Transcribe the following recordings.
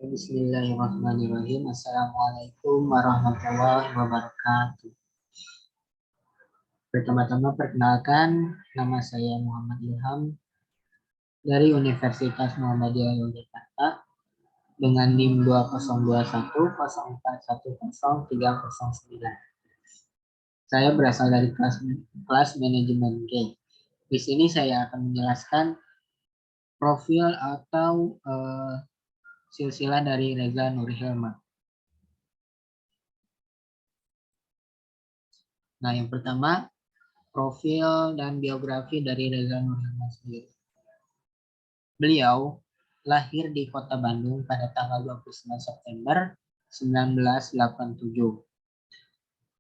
Bismillahirrahmanirrahim. Assalamualaikum warahmatullahi wabarakatuh. Pertama-tama perkenalkan, nama saya Muhammad Ilham dari Universitas Muhammadiyah Yogyakarta dengan NIM 202104110309. Saya berasal dari kelas manajemen G. Di sini saya akan menjelaskan profil atau silsilah dari Reza Nur Hilman. Nah, yang pertama, profil dan biografi dari Reza Nur Hilman sendiri. Beliau lahir di Kota Bandung pada tanggal 29 September 1987.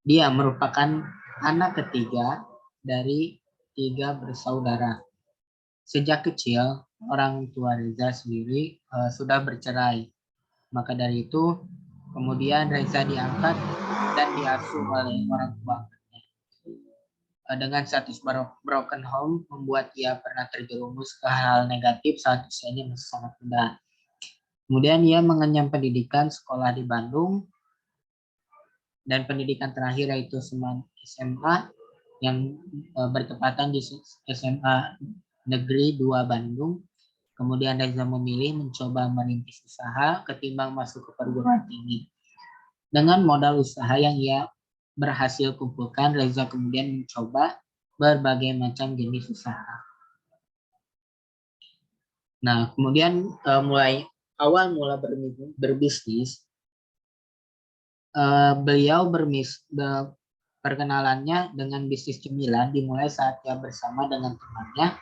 Dia merupakan anak ketiga dari 3 bersaudara. Sejak kecil, orang tua Reza sendiri sudah bercerai. Maka dari itu, kemudian Reza diangkat dan diasuh oleh orang tua. Dengan status broken home membuat ia pernah terjerumus ke hal negatif saat usianya masih sangat muda. Kemudian ia mengenyam pendidikan sekolah di Bandung dan pendidikan terakhir yaitu SMA yang bertepatan di SMA Negeri 2 Bandung. Kemudian Reza memilih mencoba merintis usaha ketimbang masuk ke perguruan tinggi. Dengan modal usaha yang ia berhasil kumpulkan, Reza kemudian mencoba berbagai macam jenis usaha. Nah, kemudian awal mula berbisnis, beliau perkenalannya dengan bisnis cemilan dimulai saat ia bersama dengan temannya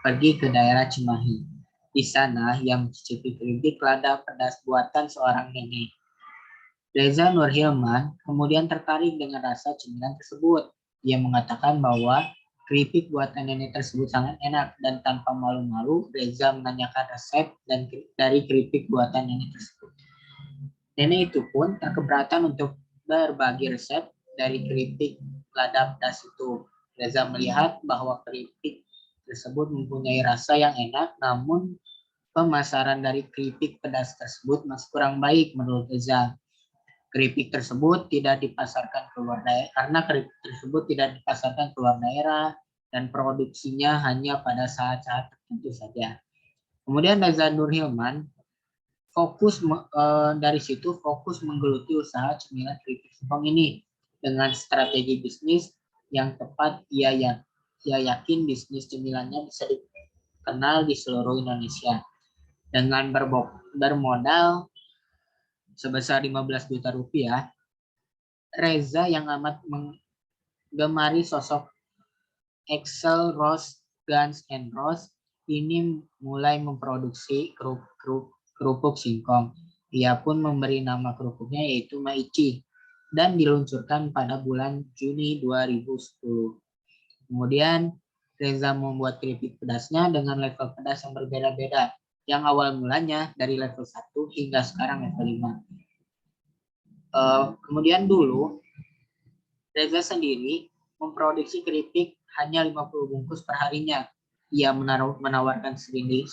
pergi ke daerah Cimahi. Di sana ia mencicipi keripik lada pedas buatan seorang nenek. Reza Nur Hilman kemudian tertarik dengan rasa cemilan tersebut. Ia mengatakan bahwa keripik buatan nenek tersebut sangat enak dan tanpa malu-malu Reza menanyakan resep dari keripik buatan nenek tersebut. Nenek itu pun tak keberatan untuk berbagi resep dari keripik lada pedas itu. Reza melihat bahwa keripik tersebut mempunyai rasa yang enak, namun pemasaran dari keripik pedas tersebut masih kurang baik menurut Reza. Keripik tersebut tidak dipasarkan keluar daerah karena keripik tersebut tidak dipasarkan keluar daerah dan produksinya hanya pada saat-saat tertentu saja. Kemudian Reza Nur Hilman dari situ fokus menggeluti usaha cemilan keripik singkong ini dengan strategi bisnis yang tepat. Ia yakin bisnis cemilannya bisa dikenal di seluruh Indonesia. Dengan bermodal sebesar 15 juta rupiah, Reza yang amat menggemari sosok Axl Rose Guns N' Roses ini mulai memproduksi kerupuk singkong. Ia pun memberi nama kerupuknya yaitu Maici dan diluncurkan pada bulan Juni 2010. Kemudian Reza membuat keripik pedasnya dengan level pedas yang berbeda-beda, yang awal mulanya dari level 1 hingga sekarang level 5. Kemudian dulu Reza sendiri memproduksi keripik hanya 50 bungkus per harinya. Ia menawarkan sendiri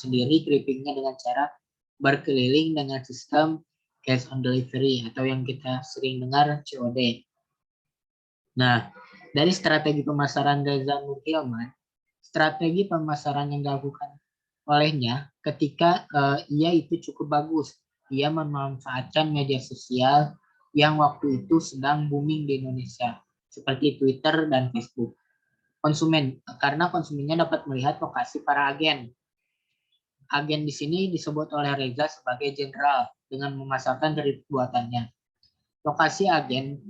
keripiknya dengan cara berkeliling dengan sistem cash on delivery atau yang kita sering dengar COD. Nah, dari strategi pemasaran Reza Nur Hilman, strategi pemasaran yang dilakukan olehnya ketika ia itu cukup bagus. Ia memanfaatkan media sosial yang waktu itu sedang booming di Indonesia, seperti Twitter dan Facebook. Karena konsumennya dapat melihat lokasi para agen. Agen di sini disebut oleh Reza sebagai jenderal dengan memasarkan keripik buatannya. Lokasi agen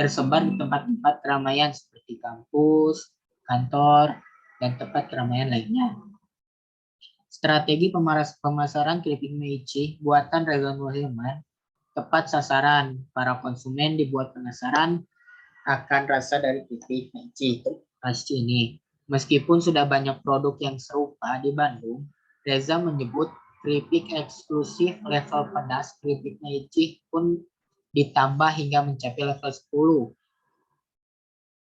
tersebar di tempat-tempat keramaian seperti kampus, kantor, dan tempat keramaian lainnya. Strategi pemasaran keripik Maici buatan Reza Nur Hilman tepat sasaran. Para konsumen dibuat penasaran akan rasa dari keripik Maici ini. Meskipun sudah banyak produk yang serupa di Bandung, Reza menyebut keripik eksklusif level pedas keripik Maici pun ditambah hingga mencapai level 10.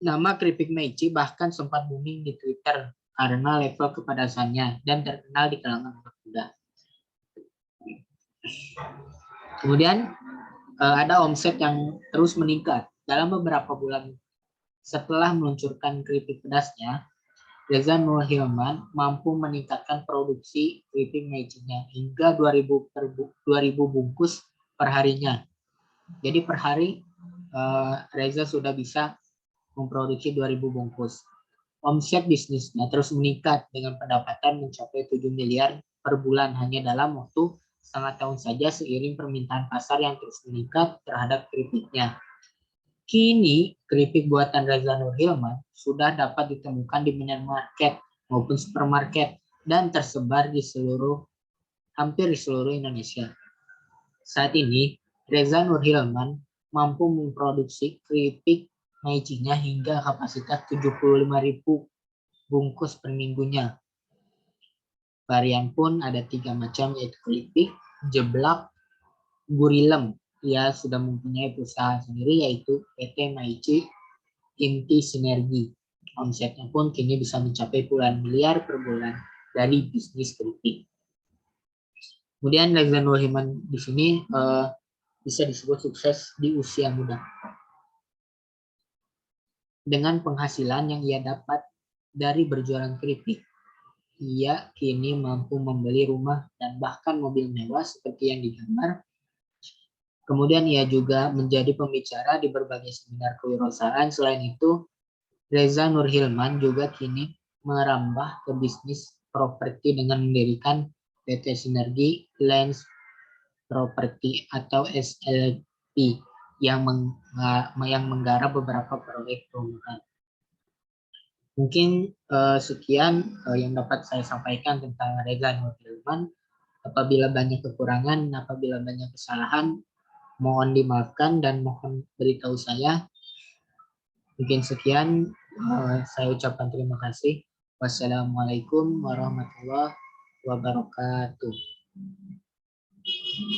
Nama keripik Maici bahkan sempat booming di Twitter karena level kepedasannya dan terkenal di kalangan anak muda. Kemudian ada omset yang terus meningkat. Dalam beberapa bulan setelah meluncurkan keripik pedasnya, Reza Nur Hilman mampu meningkatkan produksi keripik Meiji-nya hingga 2000 bungkus per harinya. Jadi per hari Reza sudah bisa memproduksi 2000 bungkus. Omset bisnisnya terus meningkat dengan pendapatan mencapai 7 miliar per bulan hanya dalam waktu setengah tahun saja seiring permintaan pasar yang terus meningkat terhadap keripiknya. Kini, keripik buatan Reza Nur Hilman sudah dapat ditemukan di minimarket maupun supermarket dan tersebar di hampir di seluruh Indonesia. Saat ini, Reza Nur Hilman mampu memproduksi keripik Meiji-nya hingga kapasitas 75.000 bungkus per minggunya. Varian pun ada 3 macam, yaitu keripik, jeblak, gurilem. Ia sudah mempunyai perusahaan sendiri yaitu PT Meiji Inti Sinergi. Omsetnya pun kini bisa mencapai puluhan miliar per bulan dari bisnis keripik. Kemudian Reza Nur Hilman di sini bisa disebut sukses di usia muda. Dengan penghasilan yang ia dapat dari berjualan keripik, ia kini mampu membeli rumah dan bahkan mobil mewah seperti yang digambar. Kemudian ia juga menjadi pembicara di berbagai seminar kewirausahaan. Selain itu, Reza Nur Hilman juga kini merambah ke bisnis properti dengan mendirikan PT Sinergi Lands Property atau SLP yang menggarap beberapa proyek perumahan. Mungkin sekian yang dapat saya sampaikan tentang Reza Nur Hilman. Apabila banyak kekurangan, apabila banyak kesalahan, mohon dimaafkan dan mohon beritahu saya. Mungkin sekian, saya ucapkan terima kasih. Wassalamualaikum warahmatullahi wabarakatuh.